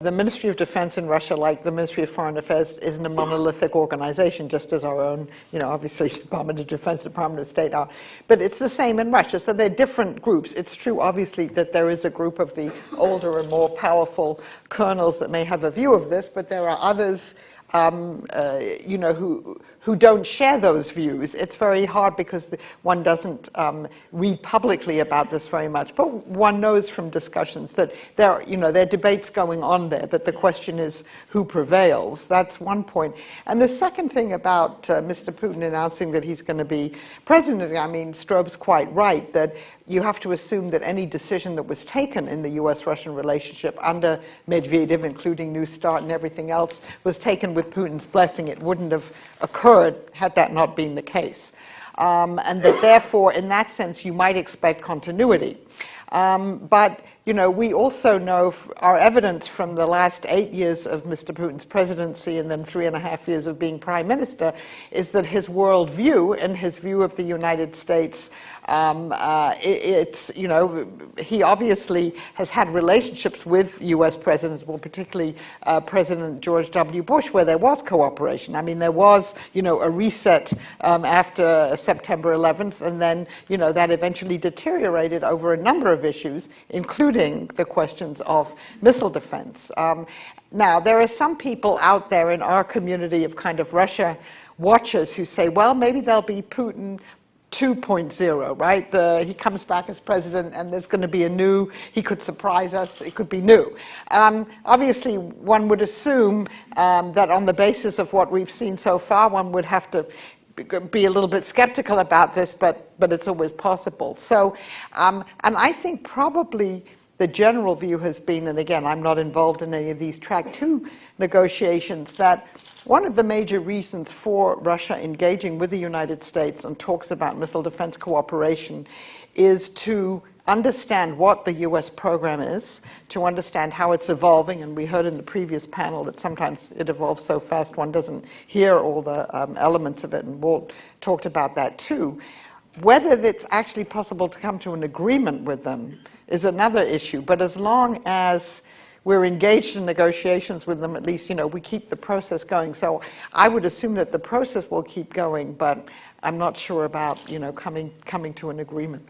The Ministry of Defense in Russia, like the Ministry of Foreign Affairs, isn't a monolithic organization, just as our own, obviously Department of Defense, Department of State are. But it's the same in Russia. So they're different groups. It's true, obviously, that there is a group of the older and more powerful colonels that may have a view of this, but there are others who don't share those views. It's very hard because one doesn't read publicly about this very much. But one knows from discussions that there are debates going on there, but the question is who prevails. That's one point. And the second thing about Mr. Putin announcing that he's going to be president, I mean, Strobe's quite right that you have to assume that any decision that was taken in the US-Russian relationship under Medvedev, including New START and everything else, was taken with Putin's blessing. It wouldn't have occurred had that not been the case. And that therefore, in that sense, you might expect continuity. But we also know our evidence from the last 8 years of Mr. Putin's presidency and then 3.5 years of being prime minister is that his worldview and his view of the United States, he obviously has had relationships with U.S. presidents, well, particularly President George W. Bush, where there was cooperation. I mean, there was, a reset after September 11th, and then, that eventually deteriorated over a number of issues, including the questions of missile defense. Now, there are some people out there in our community of kind of Russia watchers who say, well, maybe there'll be Putin 2.0, right? He comes back as president and there's going to be he could surprise us, it could be new. Obviously, one would assume that on the basis of what we've seen so far, one would have to be a little bit skeptical about this, but it's always possible. So, and I think probably the general view has been, and again, I'm not involved in any of these Track 2 negotiations, that one of the major reasons for Russia engaging with the United States and talks about missile defense cooperation is to understand what the U.S. program is, to understand how it's evolving, and we heard in the previous panel that sometimes it evolves so fast one doesn't hear all the elements of it, and Walt talked about that too. Whether it's actually possible to come to an agreement with them is another issue, but as long as we're engaged in negotiations with them, at least, we keep the process going. So I would assume that the process will keep going, but I'm not sure about, coming to an agreement.